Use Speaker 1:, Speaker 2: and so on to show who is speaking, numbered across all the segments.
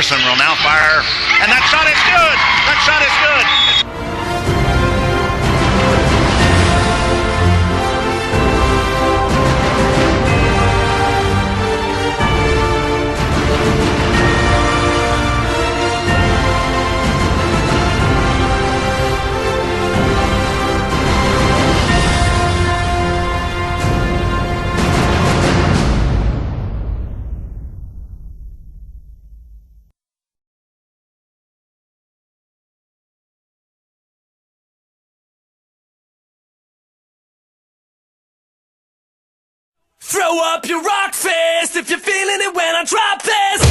Speaker 1: Roberson will now fire, and that shot is good. That shot is good.
Speaker 2: Throw up your rock fist if you're feeling it when I drop this.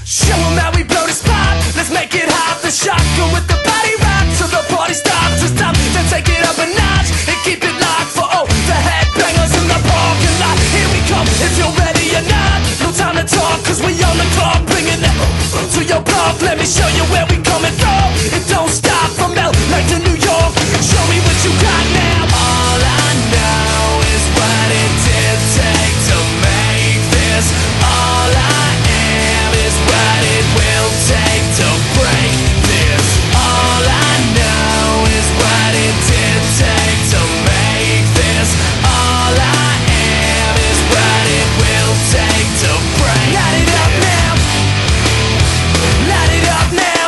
Speaker 2: Show 'em how we blow the spot. Let's make it hot. The shotgun with the body rock till the party stops. It's time to take it up a notch and keep it locked for all the headbangers in the parking lot. Here we come, if you're ready or not. No time to talk, cause we on the clock. Bringing it to your block. Let me show you where we coming from. It don't stop from LA to New York. Show me what you got now. All I know is what it did take to make this. All I am is what it will take to break this. All I know is what it did take to make this. All I am is what it will take to break. Light it up now. Light it up now.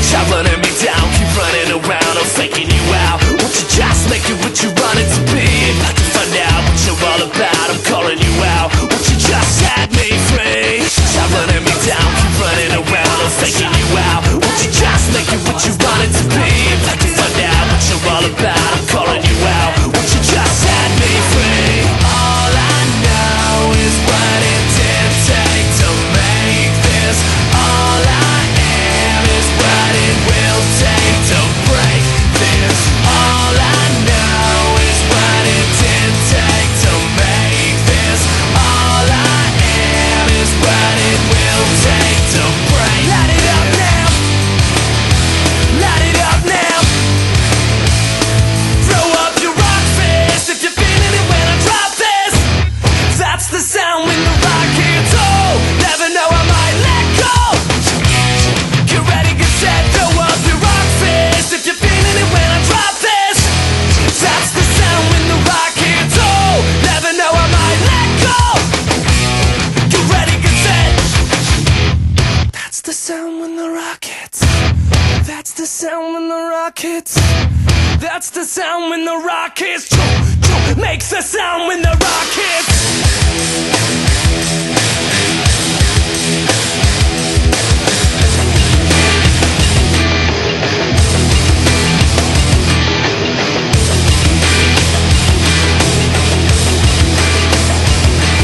Speaker 2: Stop running me down, keep running around, I'm faking you out. Won't you just make it what you want it to be? If I can find out what you're all about, I'm calling you out. Won't you just set me free? Stop running me down, keep running around, I'm faking you out. Won't you just make it what you want it to be? If I can find out what you're all about, I'm calling you out. Won't you just set me free? All I know is what it did take to make this. All I am is what it will take to break this. All I know is what it did take to make this. All I am is what it will take to break. Light it up now. Light it up now. Throw up your rock fist if you're feeling it when I drop this. That's the sound when the rock hits. Oh, never know I might let go. Get ready, get set, throw up your rock fist if you're feeling it when I drop this. That's the sound when the rock hits. Oh, never know I might let go. Get ready, get set. That's the sound when the rock hits. That's the sound when the rock hits. That's the sound when the rock hits. Makes the sound when the rock hits.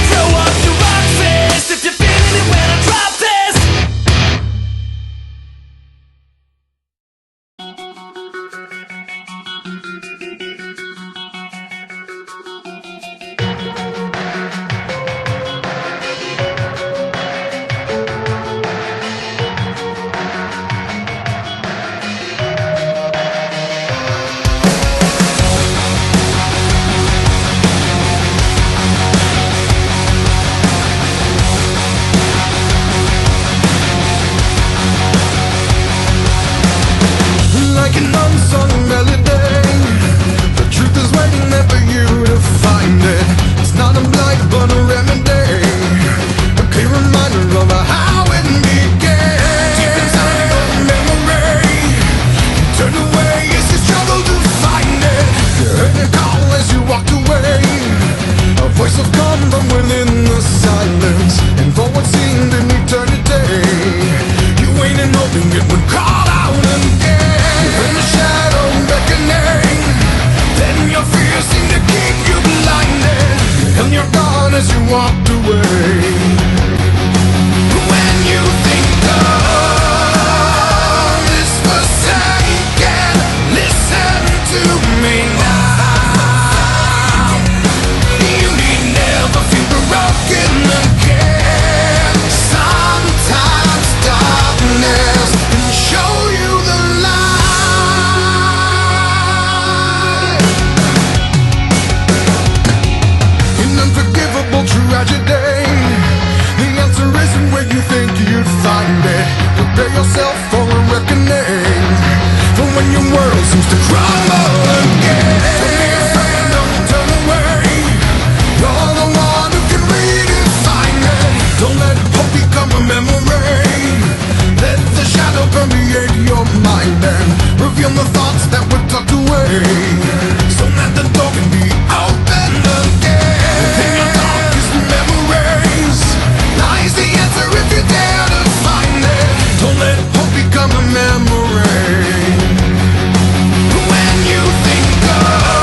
Speaker 2: Throw up your rock fist if you're feeling it when I drop this.
Speaker 3: Like an unsung melody, the truth is waiting there for you to find it. It's not a blight but a remedy, a clear reminder of how it began. Deep inside your memory, turn away as you struggle to find it. You heard a call as you walked away, a voice will come from within the silence, and for what seemed an eternity, you wait and hoping it would call out again. In the shadow beckoning, then your fears seem to keep you blinded, and you're gone as you walked away. When you think all is forsaken, listen to me now. You need never feel broken again. Sometimes darkness can show you the light. An unforgivable tragedy way, so that the door can be opened again. In your darkest memories lies the answer if you dare to find it. Don't let hope become a memory. When you think of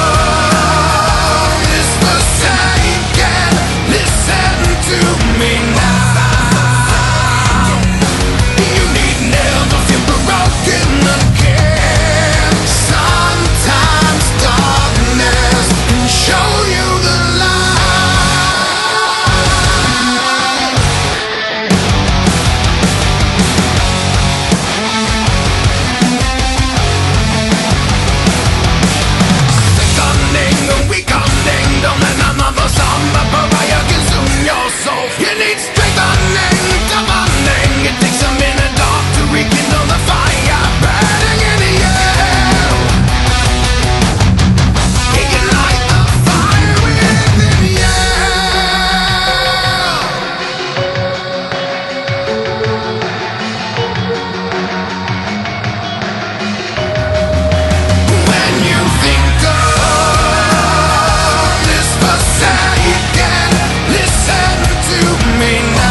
Speaker 3: this forsaken, listen to me now. You need never feel broken again. Sometimes darkness can show you the light. Sickening and weakening, don't let another summer pariah consume your soul. You need strengthening, toughening. It takes a minute off to rekindle the fire burning in you. Ignite the fire within you. When you think of this forsaken, listen to me now.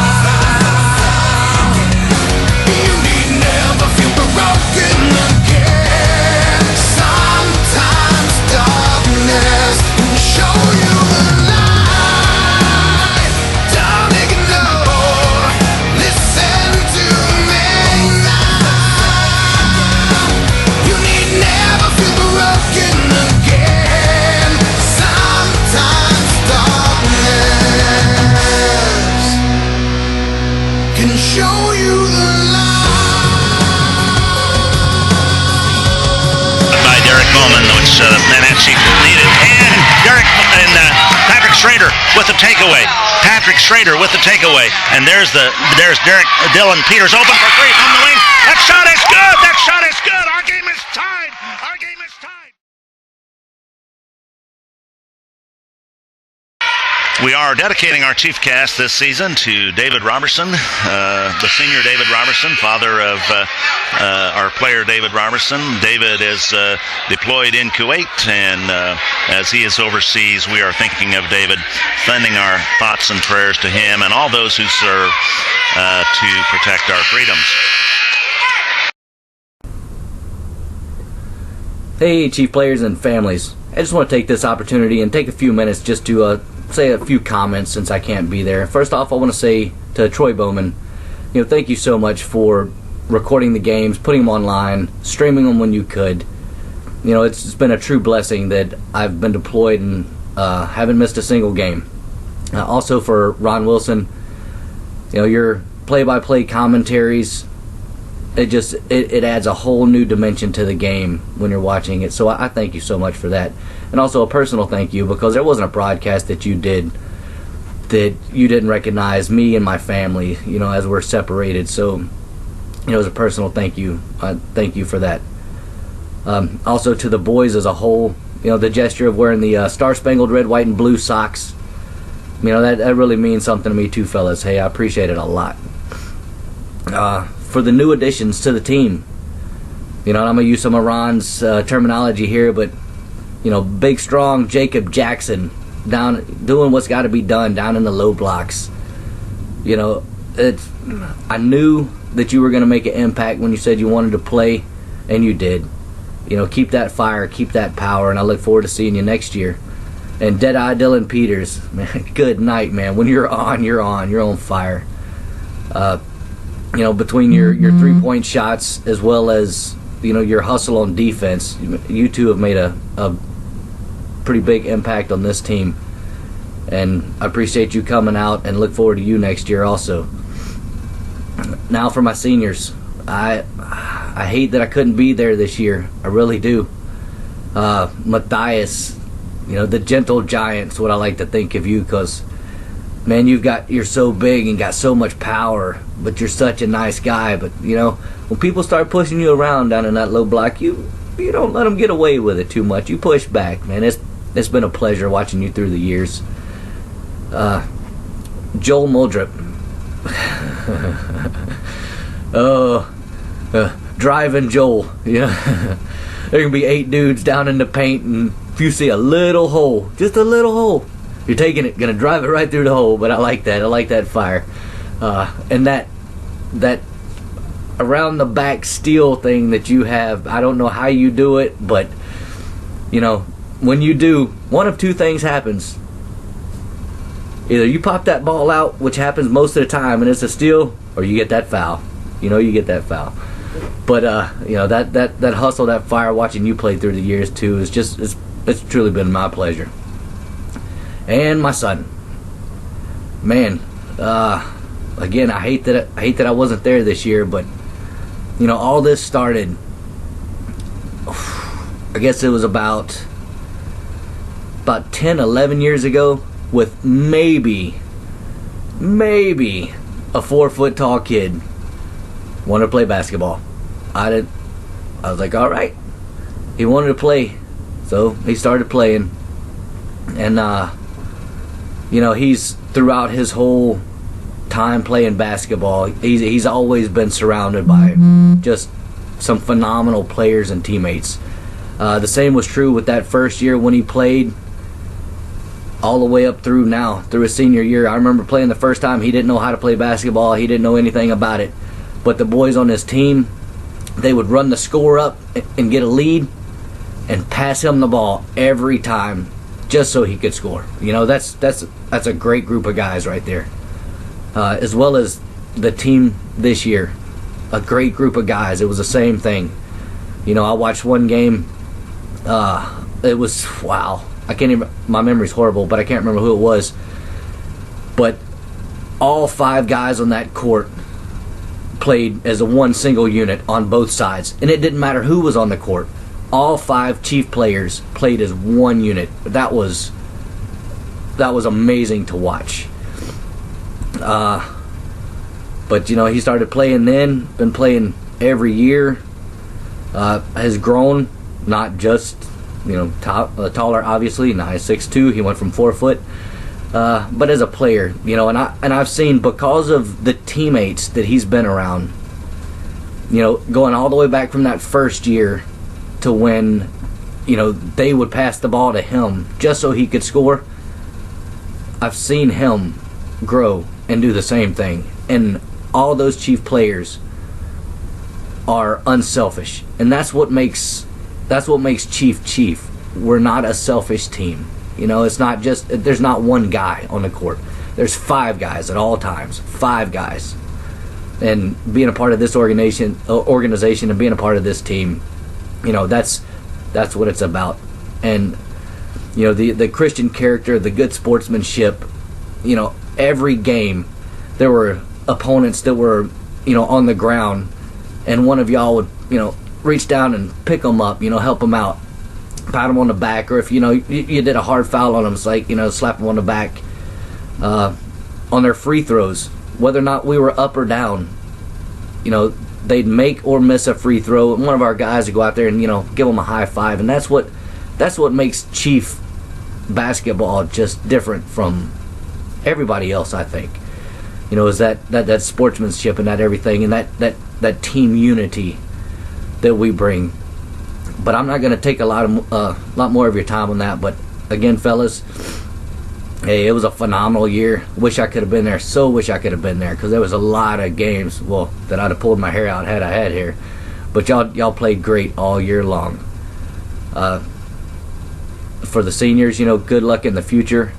Speaker 3: You need never feel broken again. Sometimes darkness can show you the light. Don't ignore, listen to me now. You need never feel broken again. Sometimes darkness can show you the light.
Speaker 1: By Derek Bowman, which Nancy needed. And Patrick Schrader with the takeaway. Patrick Schrader with the takeaway. And there's Derek Dylan Peters open for three from the wing. That shot is good. That shot is good. Our game is tied. Our game is tied. We are dedicating our chief cast this season to David Robertson, the senior David Robertson, father of our player David Robertson. David is deployed in Kuwait, and as he is overseas, we are thinking of David, sending our thoughts and prayers to him and all those who serve to protect our freedoms.
Speaker 4: Hey, Chief players and families. I just want to take this opportunity and take a few minutes just to say a few comments since I can't be there. First off, I want to say to Troy Bowman, thank you so much for recording the games, putting them online, streaming them when you could. It's been a true blessing that I've been deployed and haven't missed a single game. Also for Ron Wilson, your play-by-play commentaries, it adds a whole new dimension to the game when you're watching it. So I thank you so much for that. And also a personal thank you, because there wasn't a broadcast that you did that you didn't recognize me and my family, as we're separated. So, as a personal thank you for that. Also to the boys as a whole, the gesture of wearing the Star-Spangled Red, White, and Blue socks, that really means something to me too, fellas. Hey, I appreciate it a lot. For the new additions to the team, I'm going to use some of Ron's terminology here, but big, strong Jacob Jackson down doing what's got to be done down in the low blocks. I knew that you were going to make an impact when you said you wanted to play, and you did. Keep that fire, keep that power, and I look forward to seeing you next year. And Deadeye Dylan Peters, man, good night, man. When you're on fire. Between your 3-point shots as well as your hustle on defense, you two have made a pretty big impact on this team, and I appreciate you coming out and look forward to you next year also. Now for my seniors, I hate that I couldn't be there this year. I really do. Matthias, the gentle giant's what I like to think of you, because man, you're so big and got so much power, but you're such a nice guy. But when people start pushing you around down in that low block, you don't let them get away with it too much. You push back, man. It's been a pleasure watching you through the years. Joel Muldrip, driving Joel, there can be 8 dudes down in the paint, and if you see a little hole, just a little hole, you're taking it, gonna drive it right through the hole. But I like that fire, and that around the back steel thing that you have. I don't know how you do it, but when you do, one of two things happens. Either you pop that ball out, which happens most of the time, and it's a steal, or you get that foul. You get that foul. But that hustle, that fire, watching you play through the years too, is just it's truly been my pleasure. And my son, man, again, I hate that I wasn't there this year, but all this started. I guess it was about 10, 11 years ago, with maybe a 4-foot tall kid wanted to play basketball. I was like, all right. He wanted to play, so he started playing. And he's throughout his whole time playing basketball, he's always been surrounded by just some phenomenal players and teammates. The same was true with that first year when he played, all the way up through his senior year. I remember playing the first time. He didn't know how to play basketball. He didn't know anything about it. But the boys on his team, they would run the score up and get a lead and pass him the ball every time, just so he could score. That's a great group of guys right there. As well as the team this year, a great group of guys. It was the same thing. I watched one game. It was, wow. I can't even, my memory's horrible, but I can't remember who it was. But all 5 guys on that court played as a one single unit on both sides. And it didn't matter who was on the court. All 5 chief players played as one unit. That was amazing to watch. But he started playing then, been playing every year. Has grown, not just taller, obviously. Now he's 6'2". He went from 4 foot. But as a player, and I've seen, because of the teammates that he's been around, going all the way back from that first year to when, they would pass the ball to him just so he could score. I've seen him grow and do the same thing. And all those chief players are unselfish. And that's what makes Chief. We're not a selfish team. It's not just, there's not one guy on the court. There's 5 guys at all times. 5 guys. And being a part of this organization and being a part of this team, that's what it's about. And the Christian character, the good sportsmanship. Every game there were opponents that were on the ground, and one of y'all would reach down and pick them up, help them out, pat them on the back, or if you did a hard foul on them, it's like slap them on the back. On their free throws, whether or not we were up or down, they'd make or miss a free throw, and one of our guys would go out there and give them a high five. And that's what makes Chief basketball just different from everybody else, I think. Is that sportsmanship and that everything, and that team unity that we bring. But I'm not going to take a lot more of your time on that. But again, fellas, hey, it was a phenomenal year. Wish I could have been there. So wish I could have been there, because there was a lot of games, that I'd have pulled my hair out had I had hair. But y'all played great all year long. For the seniors, good luck in the future.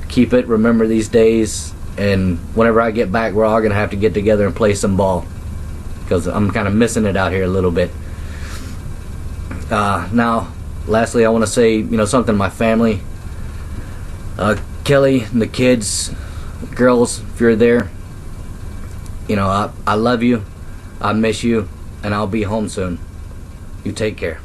Speaker 4: Keep it. Remember these days. And whenever I get back, we're all going to have to get together and play some ball, because I'm kind of missing it out here a little bit. Now, lastly, I want to say, something to my family. Kelly and the kids, girls, if you're there, I love you, I miss you, and I'll be home soon. You take care.